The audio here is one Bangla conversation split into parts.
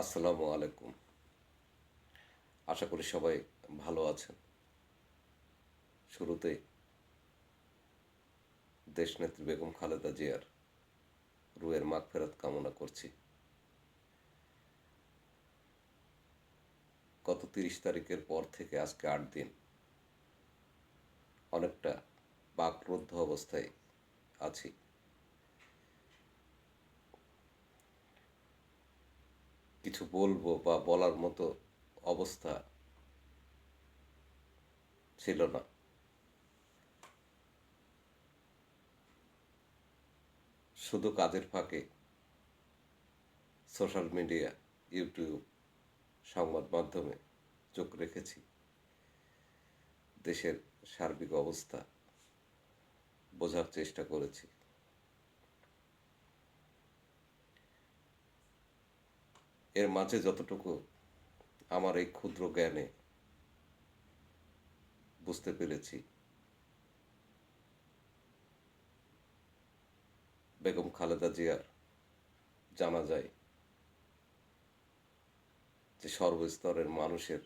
আসসালামু আলাইকুম। আশা করি সবাই ভালো আছেন। শুরুতেই দেশনেত্রী বেগম খালেদা জিয়ার রুহের মাগফিরাত কামনা করছি। গত ৩০ তারিখের পর থেকে আজকে ৮ দিন অনেকটা বাকরুদ্ধ অবস্থায় আছি। কিছু বলবো বা বলার মতো অবস্থা ছিল না। শুধু কাজের ফাঁকে সোশ্যাল মিডিয়া, ইউটিউব, সংবাদ মাধ্যমে চোখ রেখেছি। দেশের সার্বিক অবস্থা বোঝার চেষ্টা করেছি। এর মাঝে যতটুকু আমার এই ক্ষুদ্র জ্ঞানে বুঝতে পেরেছি, বেগম খালেদা জিয়ার জানাজায় যে সর্বস্তরের মানুষের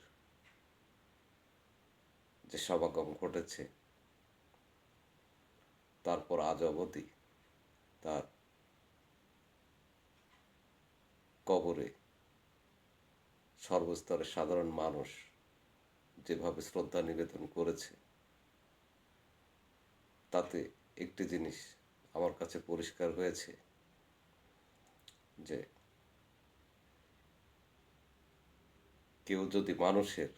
যে সমাগম ঘটেছে, তারপর আজ অবধি তার কবরে সর্বস্তরের সাধারণ মানুষ যেভাবে শ্রদ্ধা নিবেদন করেছে, তাতে একটি জিনিস আমার কাছে পরিষ্কার হয়েছে যে কেউ যদি মানুষের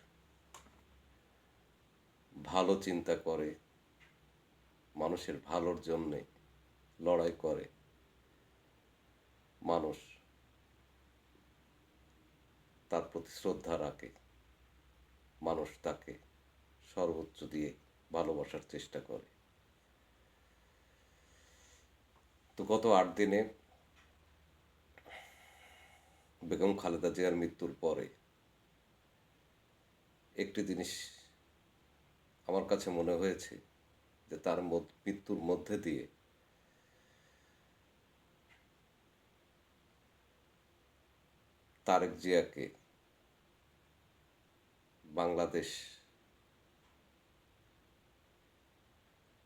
ভালো চিন্তা করে, মানুষের ভালোর জন্যে লড়াই করে, মানুষ তার প্রতি শ্রদ্ধা রাখে, মানুষ তাকে সর্বোচ্চ দিয়ে ভালোবাসার চেষ্টা করে। তো গত ৮ দিনে বেগম খালেদা জিয়ার মৃত্যুর পরে একটি জিনিস আমার কাছে মনে হয়েছে যে তার মৃত্যুর মধ্যে দিয়ে তারেক জিয়াকে বাংলাদেশ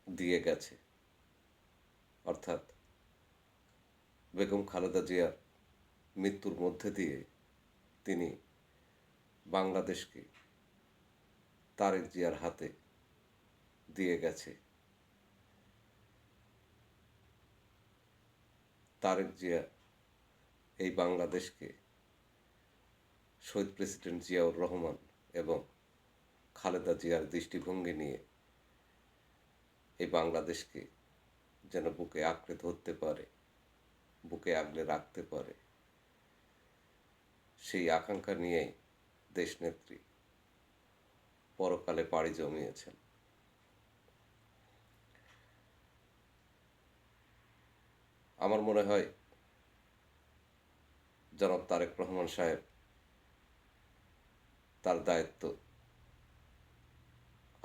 দিয়ে গেছে। অর্থাৎ বেগম খালেদা জিয়ার মৃত্যুর মধ্যে দিয়ে তিনি বাংলাদেশকে তারেক জিয়ার হাতে দিয়ে গেছে। তারেক জিয়া এই বাংলাদেশকে শহীদ প্রেসিডেন্ট জিয়াউর রহমান এবং খালেদা জিয়ার দৃষ্টিভঙ্গি নিয়ে এই বাংলাদেশকে যেন বুকে আঁকড়ে ধরতে পারে, বুকে আগলে রাখতে পারে, সেই আকাঙ্ক্ষা নিয়েই দেশনেত্রী পরকালে পাড়ি জমিয়েছেন। আমার মনে হয় জনাব তারেক রহমান সাহেব তার দায়িত্ব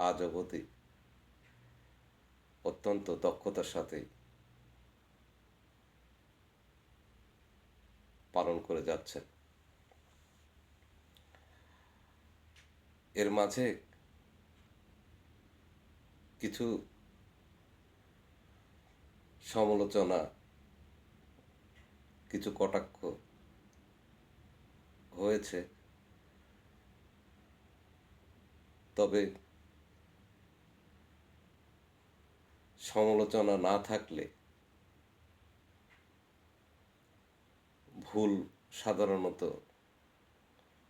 আজ অবধি অত্যন্ত দক্ষতার সাথে পালন করে যাচ্ছেন। এর মাঝে কিছু সমালোচনা, কিছু কটাক্ষ হয়েছে, তবে সমালোচনা না থাকলে ভুল সাধারণত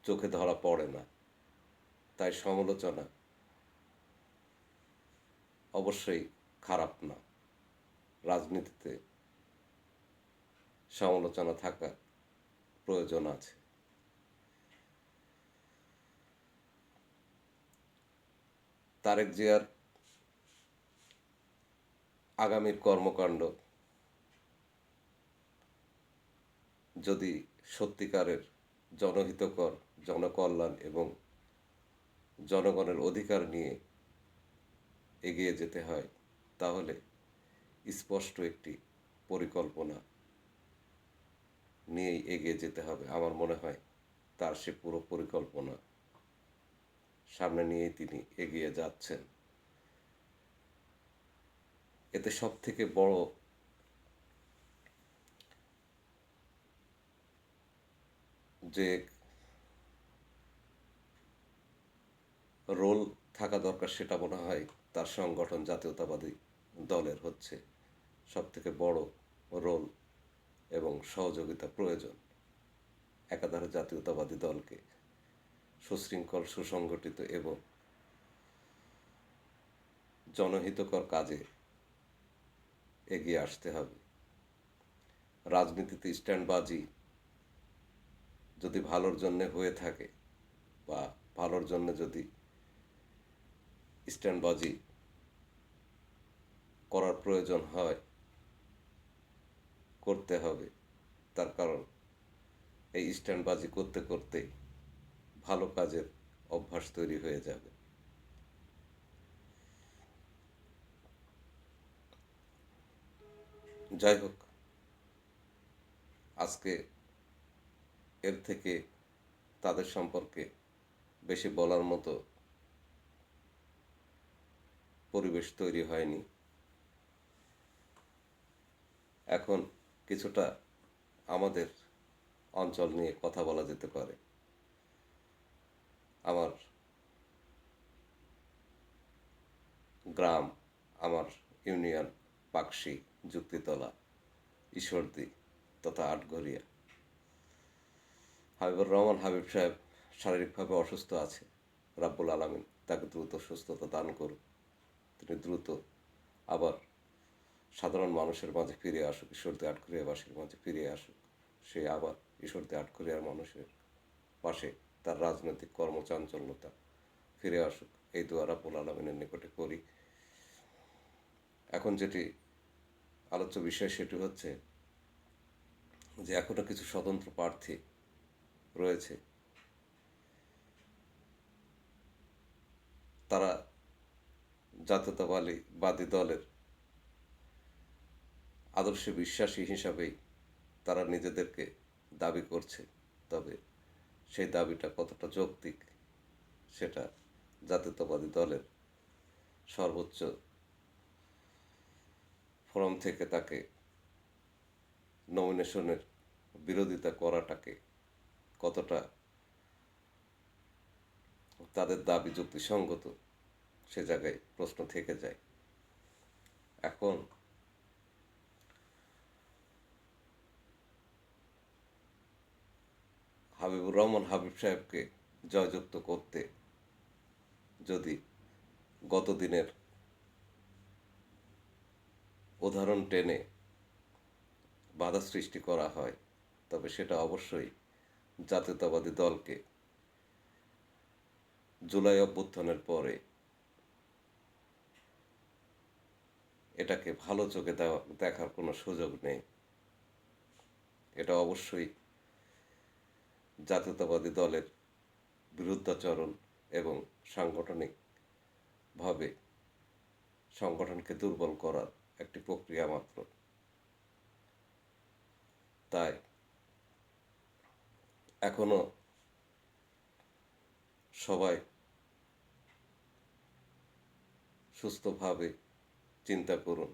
চোখে ধরা পড়ে না। তাই সমালোচনা অবশ্যই খারাপ না। রাজনীতিতে সমালোচনা থাকা প্রয়োজন আছে। তারেক জিয়ার আগামীর কর্মকাণ্ড যদি সত্যিকারের জনহিতকর, জনকল্যাণ এবং জনগণের অধিকার নিয়ে এগিয়ে যেতে হয়, তাহলে স্পষ্ট একটি পরিকল্পনা নিয়েই এগিয়ে যেতে হবে। আমার মনে হয় তার সে পুরো পরিকল্পনা সামনে নিয়েই তিনি এগিয়ে যাচ্ছেন। এতে সব থেকে বড় যে রোল থাকা দরকার সেটা মনে হয় তার সংগঠন জাতীয়তাবাদী দলের হচ্ছে সব থেকে বড় রোল এবং সহযোগিতা প্রয়োজন। একাধারে জাতীয়তাবাদী দলকে সুশৃঙ্খল, সুসংগঠিত এবং জনহিতকর কাজে এগিয়ে আসতে হবে। রাজনীতিতে স্ট্যান্ডবাজি যদি ভালোর জন্য হয়ে থাকে বা ভালোর জন্য যদি স্ট্যান্ডবাজি করার প্রয়োজন হয়, করতে হবে। তার কারণ এই স্ট্যান্ডবাজি করতে করতে ভালো কাজের অভ্যাস তৈরি হয়ে যাবে। যাই হোক, আজকে এর থেকে তাদের সম্পর্কে বেশি বলার মতো পরিবেশ তৈরি হয়নি। এখন কিছুটা আমাদের অঞ্চল নিয়ে কথা বলা যেতে পারে। আমার গ্রাম, আমার ইউনিয়ন পাকশি, যুক্তিতলা, ঈশ্বরদী তথা আটঘরিয়া। হাবিবুর রহমান হাবিব সাহেব শারীরিকভাবে অসুস্থ আছে। রাব্বুল আলামিন তাকে দ্রুত সুস্থতা দান করুক। তিনি দ্রুত আবার সাধারণ মানুষের মাঝে ফিরে আসুক, ঈশ্বরদী আটঘরিয়াবাসীর মাঝে ফিরে আসুক। সে আবার ঈশ্বরদী আটঘরিয়ার মানুষের পাশে তার রাজনৈতিক কর্মচাঞ্চল্যতা ফিরে আসুক, এই দোয়া রাব্বুল আলামিনের নিকটে করি। এখন যেটি আলোচ্য বিষয় সেটি হচ্ছে যে এখনো কিছু স্বতন্ত্র প্রার্থী রয়েছে, তারা জাতীয়তাবাদী দলের আদর্শে বিশ্বাসী হিসাবেই তারা নিজেদেরকে দাবি করছে। তবে সেই দাবিটা কতটা যৌক্তিক সেটা জাতীয়তাবাদী দলের সর্বোচ্চ ফোরাম থেকে তাকে নমিনেশনের বিরোধিতা করাটাকে কতটা তাদের দাবি যুক্তিসঙ্গত সে জায়গায় প্রশ্ন থেকে যায়। এখন হাবিবুর রহমান হাবিব সাহেবকে জয়যুক্ত করতে যদি গত দিনের উদাহরণ টেনে বাধা সৃষ্টি করা হয়, তবে সেটা অবশ্যই জাতীয়তাবাদী দলকে জুলাই অভ্যুত্থানের পরে এটাকে ভালো চোখে দেখার কোনো সুযোগ নেই। এটা অবশ্যই জাতীয়তাবাদী দলের বিরুদ্ধাচরণ এবং সাংগঠনিকভাবে সংগঠনকে দুর্বল করার একটি প্রক্রিয়া মাত্র। তাই এখনো সবাই সুস্থভাবে চিন্তা করুন,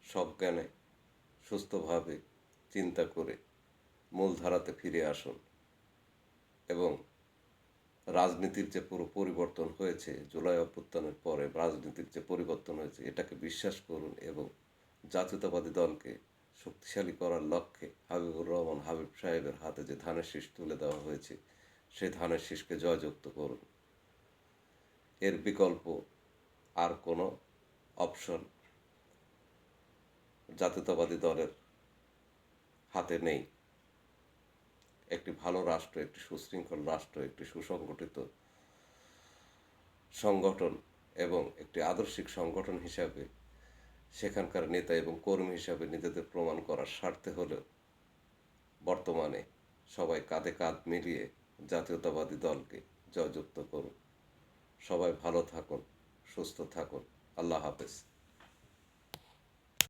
সজ্ঞানে সুস্থভাবে চিন্তা করে মূলধারাতে ফিরে আসুন এবং রাজনীতির যে পুরো পরিবর্তন হয়েছে জুলাই অভ্যুত্থানের পরে, রাজনীতির যে পরিবর্তন হয়েছে এটাকে বিশ্বাস করুন এবং জাতীয়তাবাদী দলকে শক্তিশালী করার লক্ষ্যে হাবিবুর রহমান হাবিব সাহেবের হাতে যে ধানের শীষ তুলে দেওয়া হয়েছে সেই ধানের শীষকে জয়যুক্ত করুন। এর বিকল্প আর কোনো অপশন জাতীয়তাবাদী দলের হাতে নেই। একটি ভালো রাষ্ট্র, একটি সুশৃঙ্খল রাষ্ট্র, একটি সুসংগঠিত সংগঠন এবং একটি আদর্শিক সংগঠন হিসাবে সেখানকার নেতা এবং কর্মী হিসাবে নিজেদের প্রমাণ করার স্বার্থে হলেও বর্তমানে সবাই কাঁধে কাঁধ মিলিয়ে জাতীয়তাবাদী দলকে জয়যুক্ত করুন। সবাই ভালো থাকুন, সুস্থ থাকুন। আল্লাহ হাফেজ।